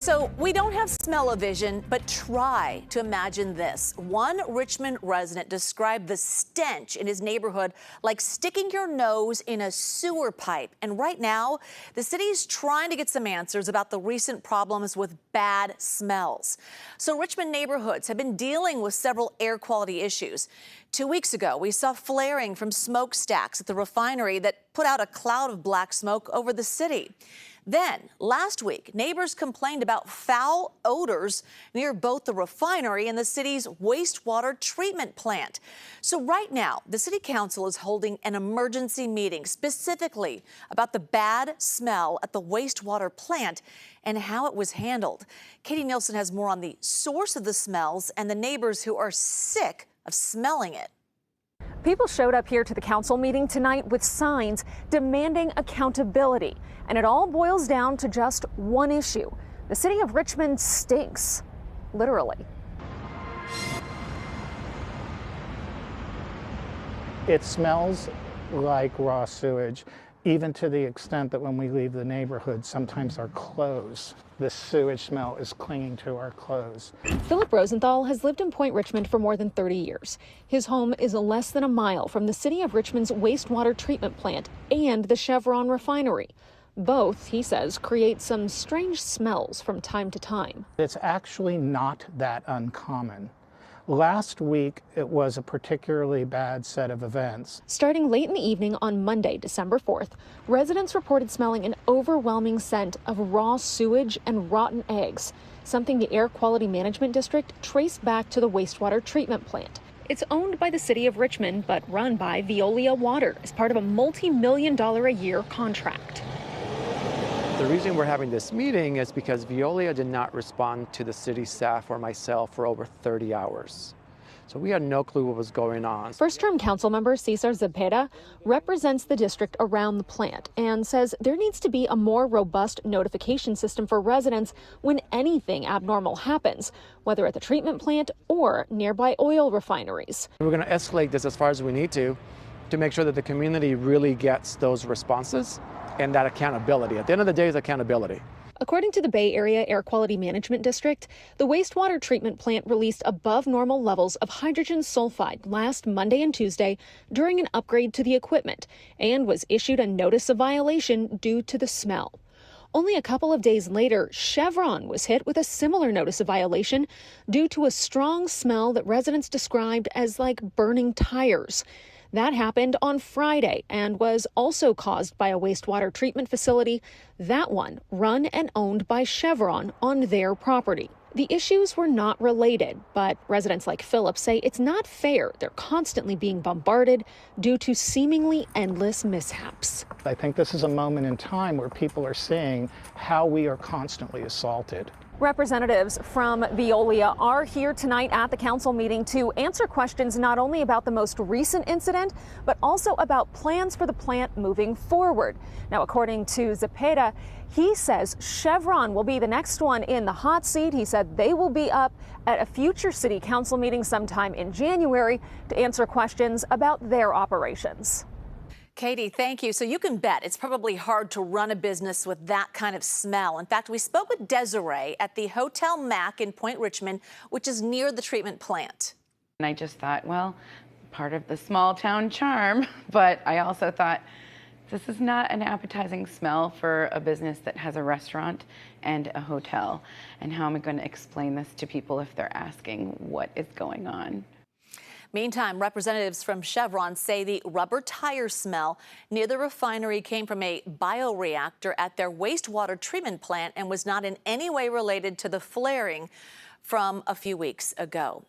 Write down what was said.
So we don't have smell-o-vision, but try to imagine this. One Richmond resident described the stench in his neighborhood like sticking your nose in a sewer pipe. And right now, the city's trying to get some answers about the recent problems with bad smells. So Richmond neighborhoods have been dealing with several air quality issues. 2 weeks ago, we saw flaring from smokestacks at the refinery that put out a cloud of black smoke over the city. Then, last week, neighbors complained about foul odors near both the refinery and the city's wastewater treatment plant. So right now, the city council is holding an emergency meeting specifically about the bad smell at the wastewater plant and how it was handled. Katie Nielsen has more on the source of the smells and the neighbors who are sick of smelling it. People showed up here to the council meeting tonight with signs demanding accountability. And it all boils down to just one issue. The city of Richmond stinks, literally. It smells like raw sewage, even to the extent that when we leave the neighborhood, sometimes our clothes, the sewage smell is clinging to our clothes. Philip Rosenthal has lived in Point Richmond for more than 30 years. His home is less than a mile from the city of Richmond's wastewater treatment plant and the Chevron refinery. Both, he says, create some strange smells from time to time. It's actually not that uncommon. Last week, it was a particularly bad set of events. Starting late in the evening on Monday, December 4th, residents reported smelling an overwhelming scent of raw sewage and rotten eggs, something the Air Quality Management District traced back to the wastewater treatment plant. It's owned by the city of Richmond, but run by Veolia Water as part of a multi-million-dollar-a-year contract. The reason we're having this meeting is because Veolia did not respond to the city staff or myself for over 30 hours. So we had no clue what was going on. First-term council member Cesar Zepeda represents the district around the plant and says there needs to be a more robust notification system for residents when anything abnormal happens, whether at the treatment plant or nearby oil refineries. We're going to escalate this as far as we need to make sure that the community really gets those responses and that accountability. At the end of the day, is accountability. According to the Bay Area Air Quality Management District, the wastewater treatment plant released above normal levels of hydrogen sulfide last Monday and Tuesday during an upgrade to the equipment and was issued a notice of violation due to the smell. Only a couple of days later, Chevron was hit with a similar notice of violation due to a strong smell that residents described as like burning tires. That happened on Friday and was also caused by a wastewater treatment facility, that one run and owned by Chevron on their property. The issues were not related, but residents like Philip say it's not fair. They're constantly being bombarded due to seemingly endless mishaps. I think this is a moment in time where people are seeing how we are constantly assaulted. Representatives from Veolia are here tonight at the council meeting to answer questions not only about the most recent incident, but also about plans for the plant moving forward. Now, according to Zepeda, he says Chevron will be the next one in the hot seat. He said they will be up at a future city council meeting sometime in January to answer questions about their operations. Katie, thank you. So you can bet it's probably hard to run a business with that kind of smell. In fact, we spoke with Desiree at the Hotel Mac in Point Richmond, which is near the treatment plant. And I just thought, well, part of the small town charm, but I also thought this is not an appetizing smell for a business that has a restaurant and a hotel. And how am I going to explain this to people if they're asking what is going on? Meantime, representatives from Chevron say the rubber tire smell near the refinery came from a bioreactor at their wastewater treatment plant and was not in any way related to the flaring from a few weeks ago.